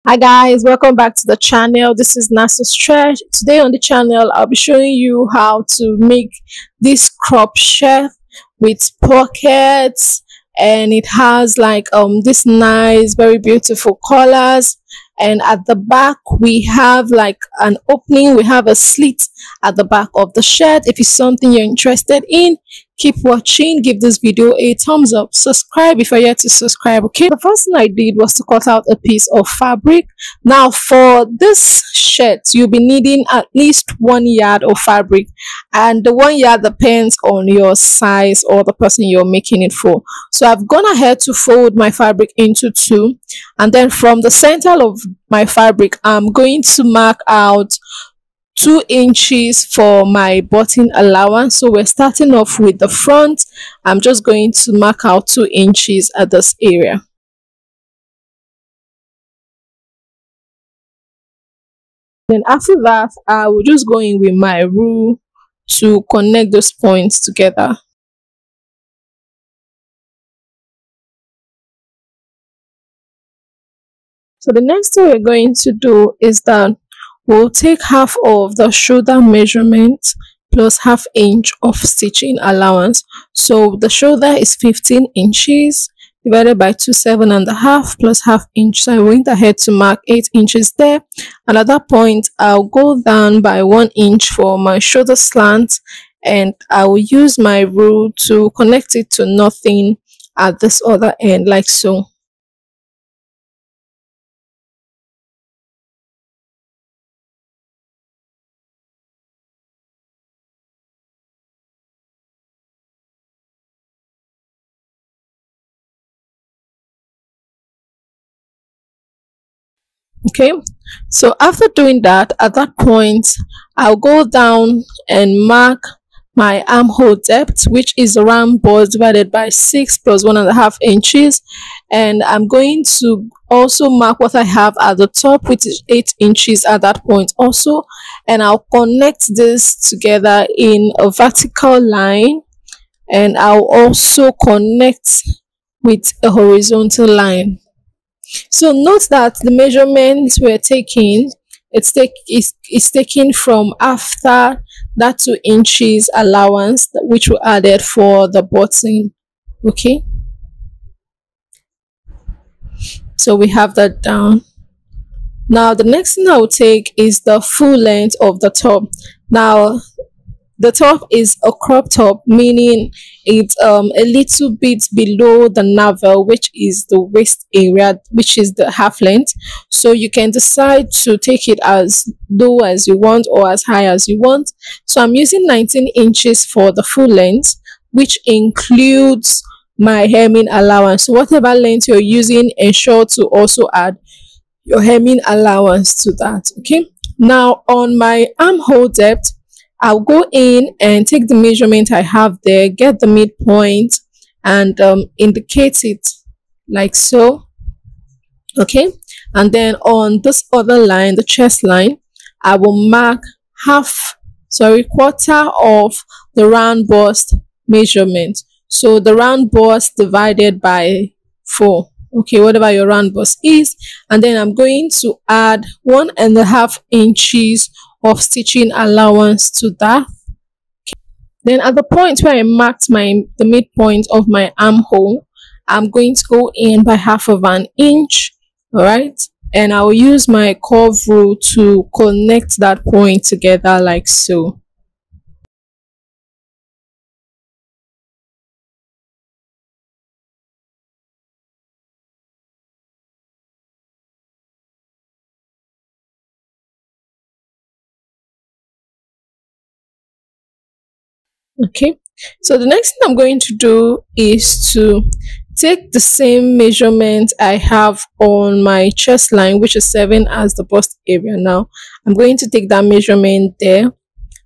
Hi guys, welcome back to the channel. This is Nasa Stretch. Today on the channel, I'll be showing you how to make this crop shirt with pockets, and it has like this nice, very beautiful colors. And at the back, we have like an opening. We have a slit at the back of the shirt. If it's something you're interested in, keep watching. Give this video a thumbs up. Subscribe if you're yet to subscribe. Okay, the first thing I did was to cut out a piece of fabric. Now for this shirt, you'll be needing at least 1 yard of fabric, and the 1 yard depends on your size or the person you're making it for. So I've gone ahead to fold my fabric into two, and then from the center of my fabric, I'm going to mark out 2 inches for my button allowance. So we're starting off with the front. I'm just going to mark out 2 inches at this area. Then after that, I will just go in with my rule to connect those points together. So the next thing we're going to do is that we'll take half of the shoulder measurement plus ½ inch of stitching allowance. So the shoulder is 15 inches divided by 27.5 plus ½ inch. So I went ahead to mark 8 inches there, and at that point I'll go down by 1 inch for my shoulder slant, and I will use my rule to connect it to nothing at this other end, like so. Okay, so after doing that, at that point I'll go down and mark my armhole depth, which is around bust divided by 6 plus 1.5 inches, and I'm going to also mark what I have at the top, which is 8 inches at that point also, and I'll connect this together in a vertical line, and I'll also connect with a horizontal line. So note that the measurements we're taking, it's taken from after that 2 inches allowance which we added for the button. Okay, so we have that down. Now the next thing I will take is the full length of the top. Now the top is a crop top, meaning it's a little bit below the navel, which is the waist area, which is the half length. So you can decide to take it as low as you want or as high as you want. So I'm using 19 inches for the full length, which includes my hemming allowance. So whatever length you're using, ensure to also add your hemming allowance to that. Okay, now on my armhole depth, I'll go in and take the measurement I have there, get the midpoint, and indicate it like so. Okay, and then on this other line, the chest line, I will mark quarter of the round bust measurement. So the round bust divided by 4. Okay, whatever your round bust is, and then I'm going to add 1.5 inches of stitching allowance to that. Then at the point where I marked the midpoint of my armhole, I'm going to go in by ½ inch. All right, and I will use my curve rule to connect that point together like so. Okay, so the next thing I'm going to do is to take the same measurement I have on my chest line, which is 7 as the bust area. Now I'm going to take that measurement there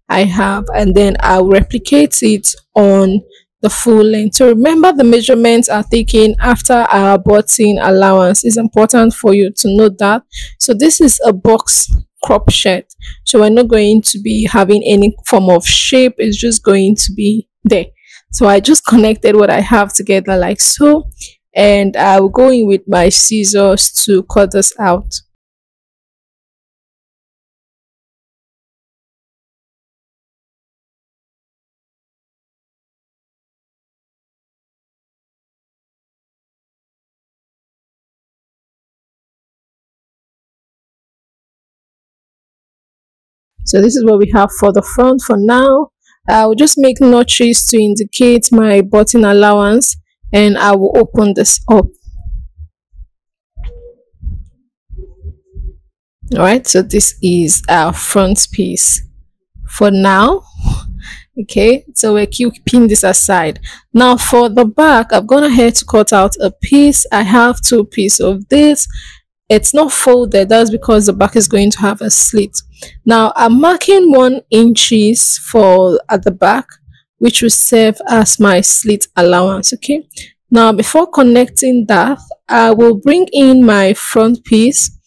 I have, and then I'll replicate it on the full length. So remember, the measurements are taken after our button allowance. It's important for you to note that. So this is a box crop shirt, so we're not going to be having any form of shape. It's just going to be there. So I just connected what I have together like so, and I'll go in with my scissors to cut this out. So this is what we have for the front for now. I will just make notches to indicate my button allowance, and I will open this up. All right, so this is our front piece for now. Okay, so we're keeping this aside. Now for the back, I've gone ahead to cut out a piece. I have two pieces of this. It's not folded, that's because the back is going to have a slit. Now I'm marking 1 inches for at the back, which will serve as my slit allowance. Okay, now before connecting that, I will bring in my front piece.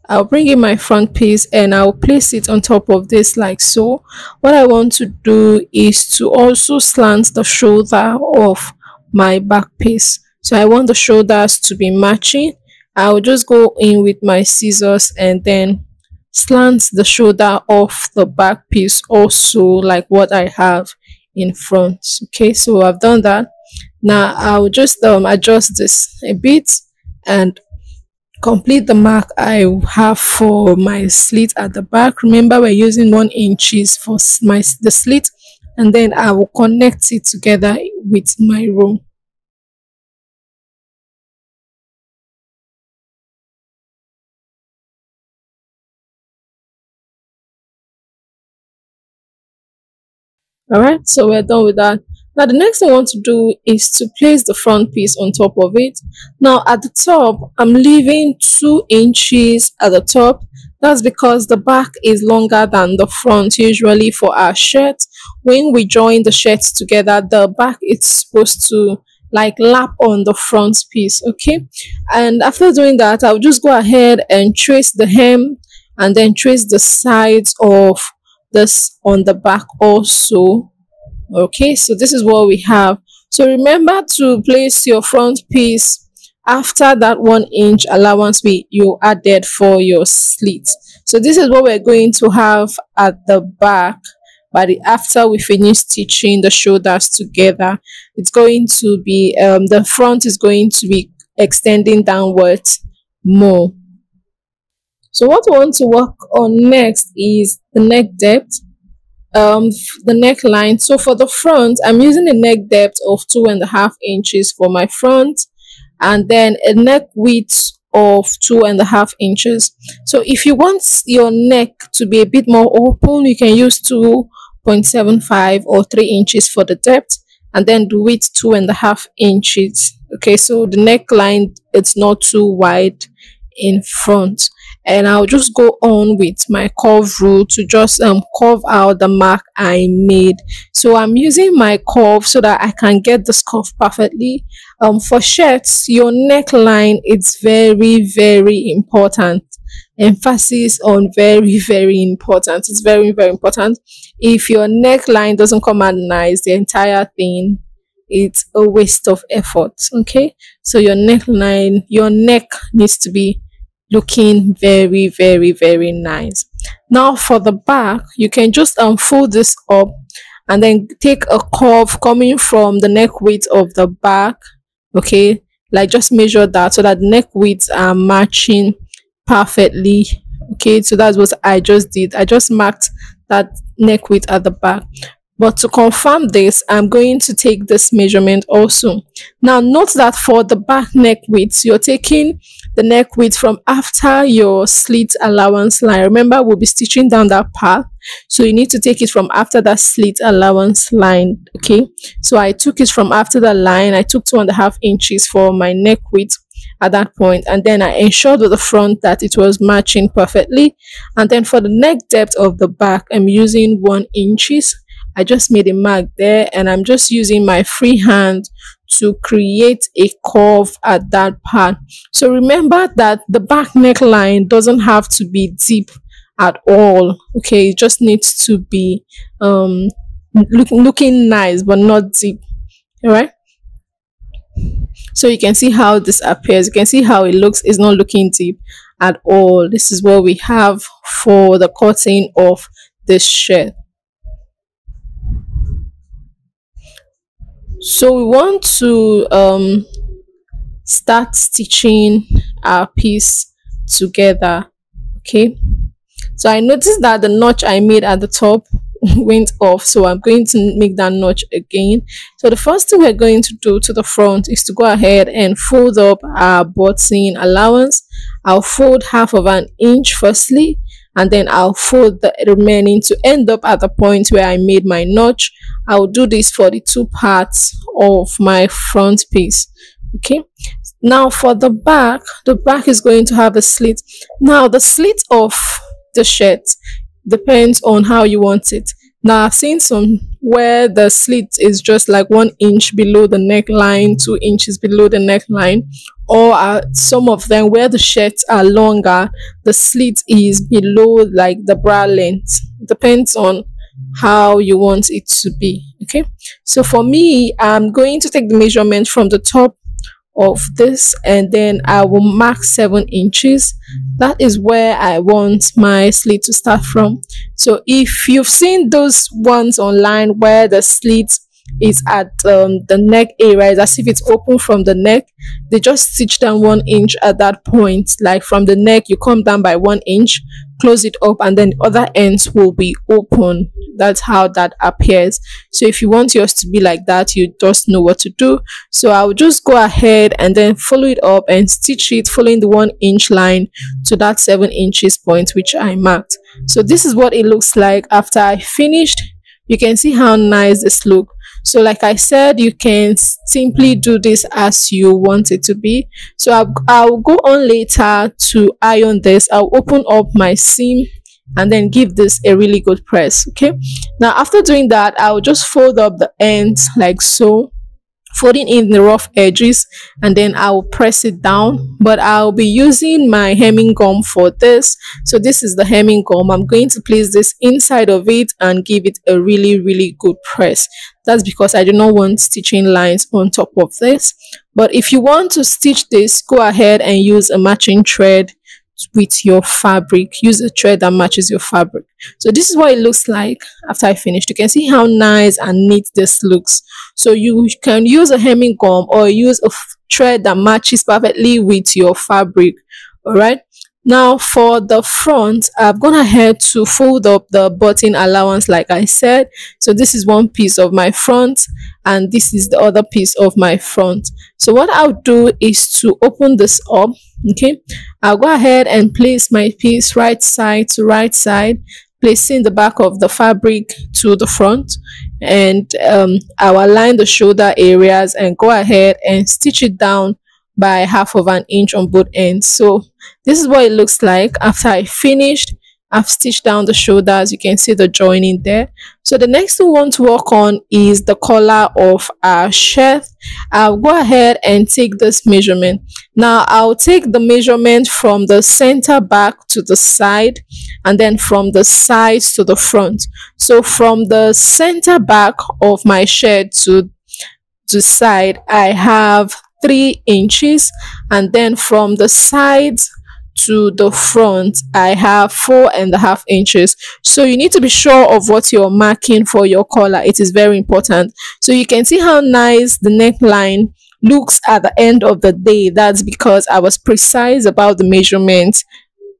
I'll bring in my front piece and I'll place it on top of this like so. What I want to do is to also slant the shoulder of my back piece. So I want the shoulders to be matching. I'll just go in with my scissors and then slant the shoulder off the back piece also, like what I have in front. Okay, so I've done that. Now I'll just adjust this a bit and complete the mark I have for my slit at the back. Remember, we're using 1 inches for the slit, and then I will connect it together with my row. All right, so we're done with that. Now the next thing I want to do is to place the front piece on top of it. Now at the top, I'm leaving 2 inches at the top. That's because the back is longer than the front usually for our shirt. When we join the shirts together, the back is supposed to like lap on the front piece. Okay, and after doing that, I'll just go ahead and trace the hem and then trace the sides of this on the back also. Okay, so this is what we have. So remember to place your front piece after that 1 inch allowance you added for your slit. So this is what we're going to have at the back. But after we finish stitching the shoulders together, it's going to be the front is going to be extending downwards more. So what we want to work on next is the neck depth, the neckline. So for the front, I'm using a neck depth of 2.5 inches for my front, and then a neck width of 2.5 inches. So if you want your neck to be a bit more open, you can use 2.75 or 3 inches for the depth, and then the width 2.5 inches. Okay, so the neckline, it's not too wide in front. And I'll just go on with my curve rule to just curve out the mark I made. So I'm using my curve so that I can get this curve perfectly. For shirts, your neckline is very important. Emphasis on very important. It's very important. If your neckline doesn't come out nice, the entire thing, it's a waste of effort. Okay, so your neckline, your neck needs to be looking very nice. Now for the back, you can just fold this up and then take a curve coming from the neck width of the back. Okay, like just measure that so that the neck widths are matching perfectly. Okay, so that's what I just did. I just marked that neck width at the back. But to confirm this, I'm going to take this measurement also. Now note that for the back neck width, you're taking the neck width from after your slit allowance line. Remember, we'll be stitching down that part, so you need to take it from after that slit allowance line. Okay, so I took it from after the line. I took 2.5 inches for my neck width at that point, and then I ensured with the front that it was matching perfectly. And then for the neck depth of the back, I'm using 1 inches. I just made a mark there, and I'm just using my free hand to create a curve at that part. So remember that the back neckline doesn't have to be deep at all. Okay, it just needs to be looking nice but not deep. All right, so you can see how this appears. You can see how it looks. It's not looking deep at all. This is what we have for the cutting of this shirt. So we want to start stitching our piece together. Okay, So I noticed that the notch I made at the top went off, so I'm going to make that notch again. So the first thing we're going to do to the front is to go ahead and fold up our button allowance. I'll fold half of an inch firstly, and then I'll fold the remaining to end up at the point where I made my notch. I'll do this for the two parts of my front piece. Okay, now for the back is going to have a slit. Now the slit of the shirt depends on how you want it. Now I've seen some where the slit is just like 1 inch below the neckline, 2 inches below the neckline, or some of them where the shirts are longer, the slit is below like the bra length. Depends on how you want it to be. Okay, so for me, I'm going to take the measurement from the top of this, and then I will mark 7 inches. That is where I want my slit to start from. So if you've seen those ones online where the slit is at the neck area, it's as if it's open from the neck, they just stitch down 1 inch at that point. Like from the neck you come down by 1 inch, close it up, and then the other ends will be open. That's how that appears. So if you want yours to be like that, you just know what to do. So I'll just go ahead and then follow it up and stitch it following the 1 inch line to that 7 inches point which I marked. So this is what it looks like after I finished. You can see how nice this look. So like I said, you can simply do this as you want it to be. So I'll go on later to iron this. I'll open up my seam and then give this a really good press. Okay, now after doing that, I'll just fold up the ends like so, folding in the rough edges, and then I'll press it down. But I'll be using my hemming gum for this. So this is the hemming gum. I'm going to place this inside of it and give it a really good press. That's because I do not want stitching lines on top of this. But if you want to stitch this, go ahead and use a matching thread with your fabric. Use a thread that matches your fabric. So this is what it looks like after I finished. You can see how nice and neat this looks. So you can use a hemming gum or use a thread that matches perfectly with your fabric. All right, now for the front, I've gone ahead to fold up the button allowance like I said. So this is one piece of my front and this is the other piece of my front. So what I'll do is to open this up. Okay, I'll go ahead and place my piece right side to right side, placing the back of the fabric to the front, and I'll align the shoulder areas and go ahead and stitch it down by half of an inch on both ends. So this is what it looks like after I finished. I've stitched down the shoulders. You can see the joining there. So the next thing we want to work on is the collar of our shirt. I'll go ahead and take this measurement. Now I'll take the measurement from the center back to the side, and then from the sides to the front. So from the center back of my shirt to the side, I have 3 inches, and then from the sides to the front I have 4.5 inches. So you need to be sure of what you're marking for your collar. It is very important. So you can see how nice the neckline looks at the end of the day. That's because I was precise about the measurement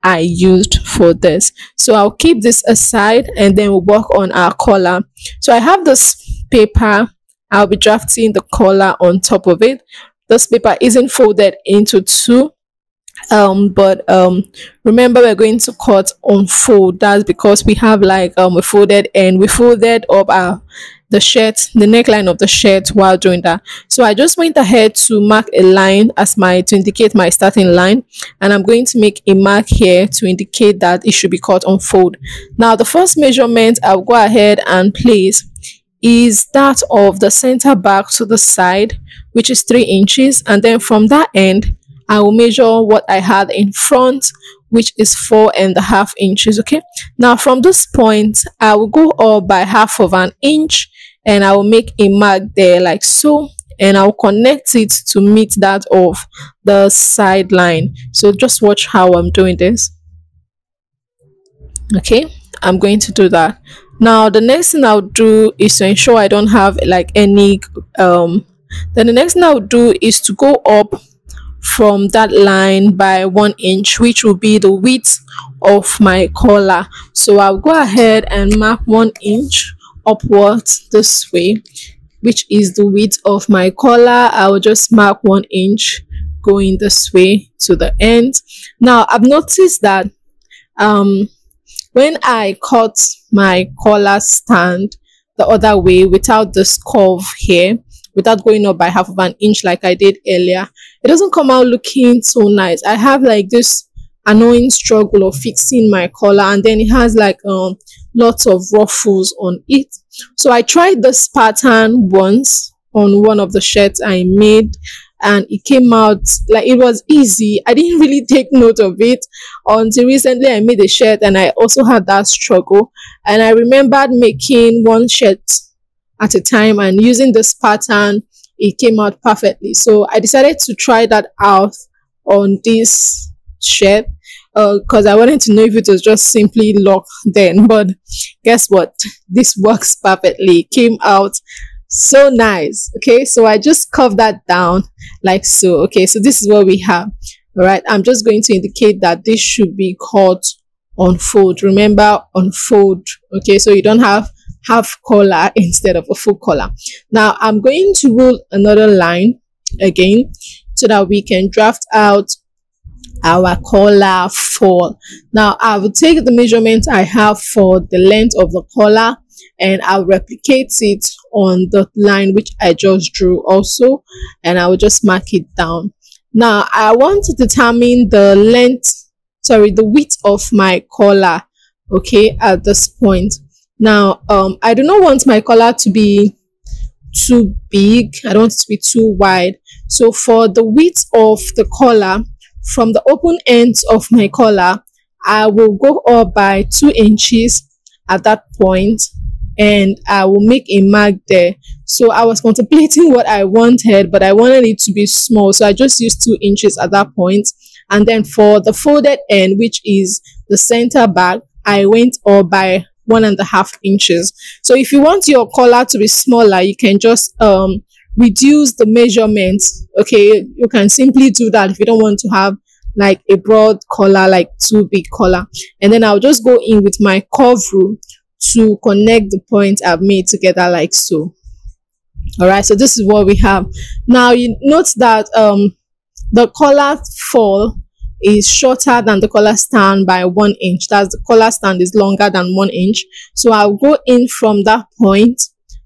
I used for this. So I'll keep this aside and then we'll work on our collar. So I have this paper. I'll be drafting the collar on top of it. This paper isn't folded into two, but remember we're going to cut on fold. That's because we have like a folded end. We folded up the shirt, the neckline of the shirt while doing that. So I just went ahead to mark a line to indicate my starting line, and I'm going to make a mark here to indicate that it should be cut on fold. Now the first measurement I'll go ahead and place is that of the center back to the side, which is 3 inches, and then from that end I will measure what I had in front, which is 4.5 inches. Okay, now from this point I will go up by half of an inch and I will make a mark there like so, and I'll connect it to meet that of the side line. So just watch how I'm doing this. Okay, I'm going to do that. Now the next thing I'll do is to ensure I don't have like any then the next thing I'll do is to go up from that line by 1 inch, which will be the width of my collar. So I'll go ahead and mark 1 inch upwards this way, which is the width of my collar. I will just mark 1 inch going this way to the end. Now I've noticed that when I cut my collar stand the other way without this curve here, without going up by half of an inch like I did earlier, it doesn't come out looking so nice. I have like this annoying struggle of fixing my collar, and then it has like lots of ruffles on it. So I tried this pattern once on one of the shirts I made, and it came out like it was easy. I didn't really take note of it until recently. I made a shirt and I also had that struggle, and I remembered making one shirt at a time and using this pattern. It came out perfectly, so I decided to try that out on this shirt because I wanted to know if it was just simply luck then. But guess what, this works perfectly. It came out so nice. Okay, so I just curved that down like so. Okay, so this is what we have. All right, I'm just going to indicate that this should be cut on fold. Remember, on fold. Okay, so you don't have half collar instead of a full collar. Now I'm going to roll another line again so that we can draft out our collar fall. Now I will take the measurement I have for the length of the collar and I'll replicate it on the line which I just drew also, and I will just mark it down. Now I want to determine the width of my collar, okay, at this point. Now I do not want my collar to be too big, I don't want it to be too wide. So for the width of the collar, from the open ends of my collar, I will go up by 2 inches at that point, and I will make a mark there. So I was contemplating what I wanted, but I wanted it to be small, so I just used 2 inches at that point. And then for the folded end, which is the center back, I went up by 1.5 inches. So if you want your collar to be smaller, you can just reduce the measurements. Okay, you can simply do that if you don't want to have like a broad collar, like too big collar. And then I'll just go in with my curve rule to connect the points I've made together like so. All right, so this is what we have. Now you note that the collar fall is shorter than the collar stand by 1 inch. That's the collar stand is longer than 1 inch. So I'll go in from that point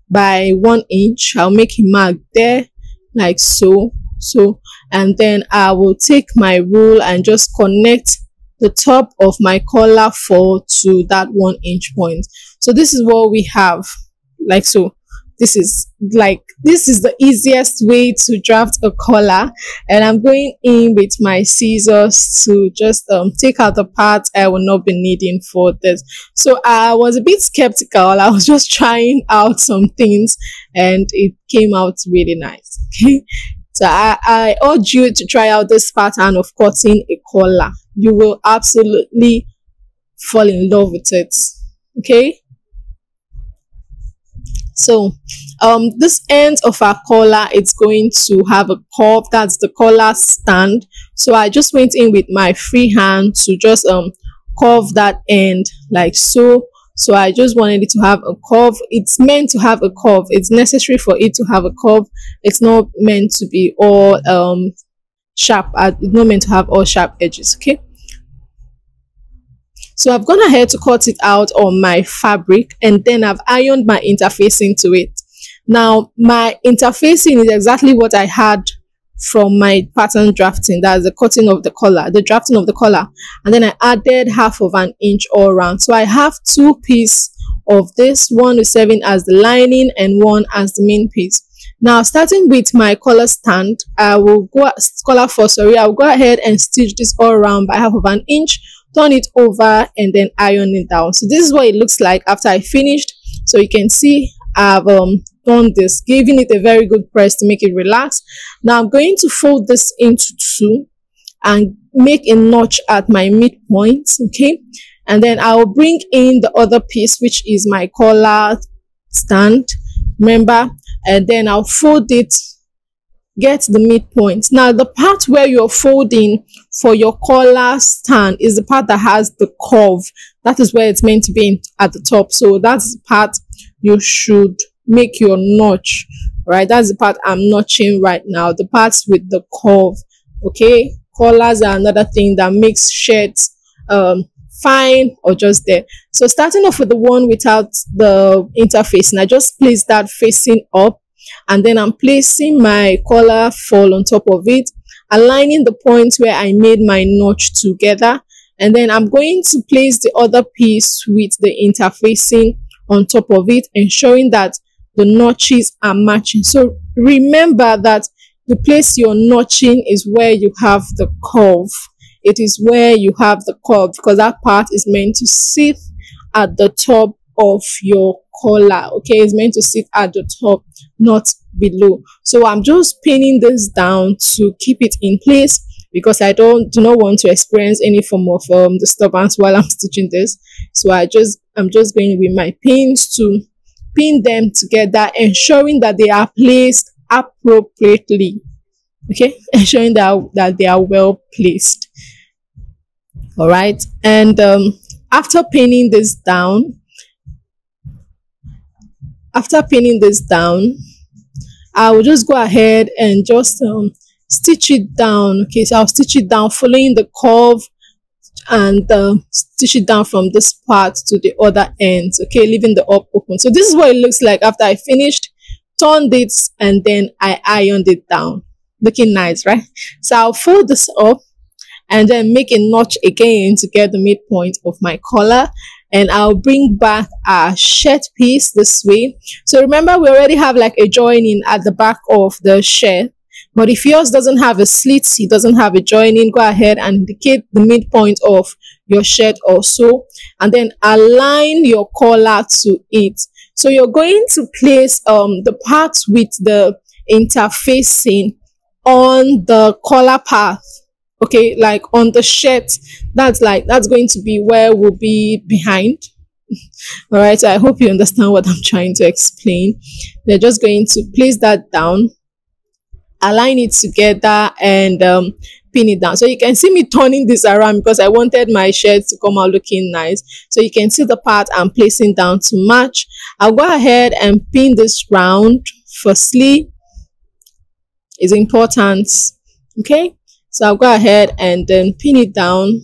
by 1 inch. I'll make a mark there like so, and then I will take my rule and just connect the top of my collar fall to that 1 inch point. So this is what we have like so. This is the easiest way to draft a collar, and I'm going in with my scissors to just take out the parts I will not be needing for this. So I was a bit skeptical. I was just trying out some things and it came out really nice. Okay, so I urge you to try out this pattern of cutting a collar. You will absolutely fall in love with it. Okay, so this end of our collar, it's going to have a curve. That's the collar stand. So I just went in with my free hand to just curve that end like so. So I just wanted it to have a curve. It's meant to have a curve. It's necessary for it to have a curve. It's not meant to be all sharp. It's not meant to have all sharp edges. Okay, so I've gone ahead to cut it out on my fabric, and then I've ironed my interfacing to it. Now my interfacing is exactly what I had from my pattern drafting. That's the cutting of the collar, the drafting of the collar, and then I added half of an inch all around. So I have 2 pieces of this. One is serving as the lining and one as the main piece. Now starting with my collar stand, I will go ahead and stitch this all around by half of an inch, turn it over, and then iron it down. So this is what it looks like after I finished. So you can see I've done this, giving it a very good press to make it relax. Now I'm going to fold this into 2 and make a notch at my midpoint. Okay, and then I will bring in the other piece, which is my collar stand, remember, and then I'll fold it get the midpoint. Now the part where you're folding for your collar stand is the part that has the curve. That is where it's meant to be at the top. So that's the part you should make your notch, right? That's the part I'm notching right now, the parts with the curve. Okay, collars are another thing that makes shirts fine or just there. So starting off with the one without the interfacing, I just place that facing up, and then I'm placing my collar fold on top of it, aligning the points where I made my notch together, and then I'm going to place the other piece with the interfacing on top of it, ensuring that the notches are matching. So remember that the place you're notching is where you have the curve. It is where you have the curve, because that part is meant to sit at the top of your collar. Okay, it's meant to sit at the top, not below. So I'm just pinning this down to keep it in place, because I do not want to experience any form of disturbance while I'm stitching this. So I'm just going with my pins to pin them together, ensuring that they are placed appropriately. Okay, ensuring that they are well placed. All right, and after pinning this down, I will just go ahead and just stitch it down. Okay, so I'll stitch it down following the curve, and stitch it down from this part to the other end. Okay, leaving the up open. So this is what it looks like after I finished, turned it, and then I ironed it down. Looking nice, right? So I'll fold this up and then make a notch again to get the midpoint of my collar, and I'll bring back a shirt piece this way. So remember, we already have like a joining at the back of the shirt, but if yours doesn't have a slit, it doesn't have a joining, go ahead and indicate the midpoint of your shirt also, and then align your collar to it. So you're going to place the parts with the interfacing on the collar path. Okay, like on the shirt, that's going to be where we'll be behind. All right, so I hope you understand what I'm trying to explain. They're just going to place that down, align it together, and pin it down. So you can see me turning this around because I wanted my shirt to come out looking nice. So you can see the part I'm placing down to match. I'll go ahead and pin this round. Firstly, is important. Okay, so I'll go ahead and then pin it down.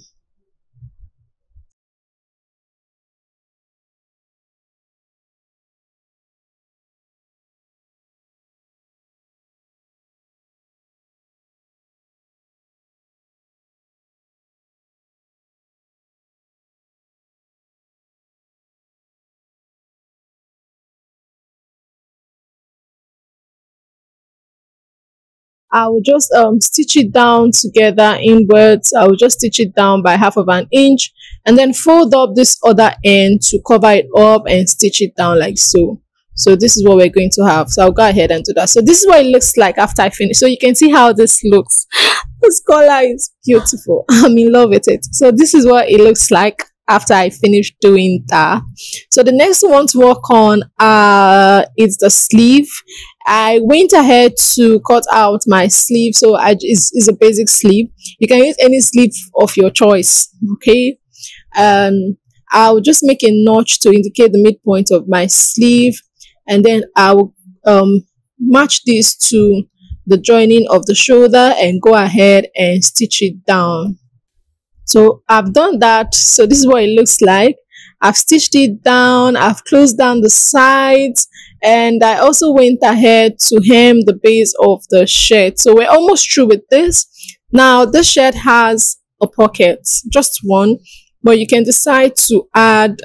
I will just stitch it down together inwards. I will just stitch it down by 1/2 of an inch, and then fold up this other end to cover it up and stitch it down like so. So this is what we're going to have. So I'll go ahead and do that. So this is what it looks like after I finish. So you can see how this looks. This color is beautiful. I'm in love with it. So this is what it looks like after I finish doing that. So the next one to work on is the sleeve. I went ahead to cut out my sleeve. So it's a basic sleeve. You can use any sleeve of your choice. Okay. I'll just make a notch to indicate the midpoint of my sleeve, and then I'll match this to the joining of the shoulder and go ahead and stitch it down. So I've done that. So this is what it looks like. I've stitched it down, I've closed down the sides, and I also went ahead to hem the base of the shirt. So we're almost through with this. Now this shirt has a pocket, just one, but you can decide to add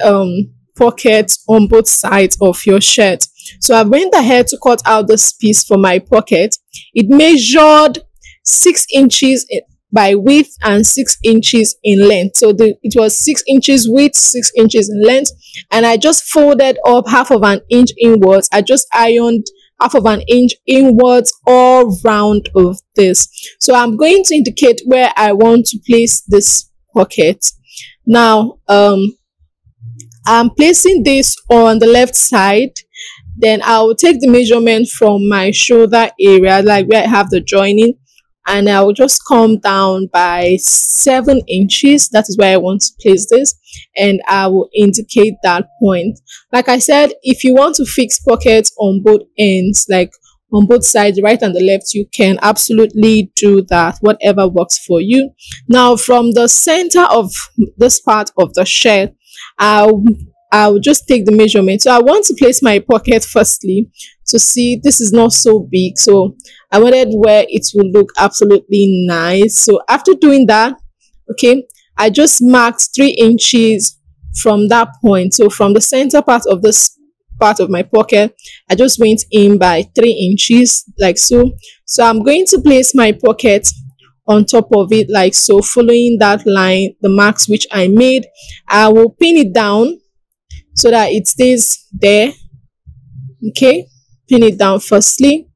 pockets on both sides of your shirt. So I went ahead to cut out this piece for my pocket. It measured 6 inches by width and 6 inches in length. So it was 6 inches width, 6 inches in length, and I just folded up 1/2 of an inch inwards. I just ironed 1/2 of an inch inwards all round of this. So I'm going to indicate where I want to place this pocket. Now I'm placing this on the left side, Then I will take the measurement from my shoulder area, like where I have the joining, and I will just come down by 7 inches. That is where I want to place this, and I will indicate that point. Like I said, if you want to fix pockets on both ends, like on both sides, the right and the left, you can absolutely do that, whatever works for you. Now, from the center of this part of the shirt, i'll I'll just take the measurement. So I want to place my pocket firstly to see this is not so big, so I wanted where it will look absolutely nice. So after doing that, okay, I just marked 3 inches from that point. So from the center part of this part of my pocket, I just went in by 3 inches, like so. So I'm going to place my pocket on top of it, like so, following that line, the marks which I made. I will pin it down so that it stays there. Okay, pin it down firstly,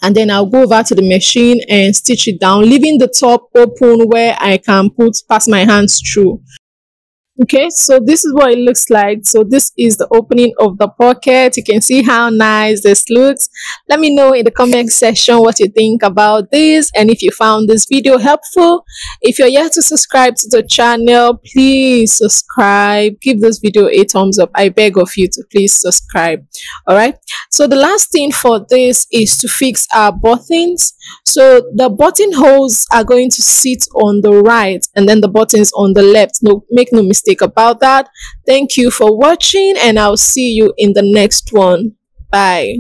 and then I'll go over to the machine and stitch it down, leaving the top open where I can pass my hands through. Okay, so this is what it looks like. So this is the opening of the pocket. You can see how nice this looks. Let me know in the comment section what you think about this, and if you found this video helpful. If you're yet to subscribe to the channel, please subscribe. Give this video a thumbs up. I beg of you to please subscribe. All right, so the last thing for this is to fix our buttons. So the buttonholes are going to sit on the right and then the buttons on the left. No, make no mistake about that. Thank you for watching, and I'll see you in the next one. Bye.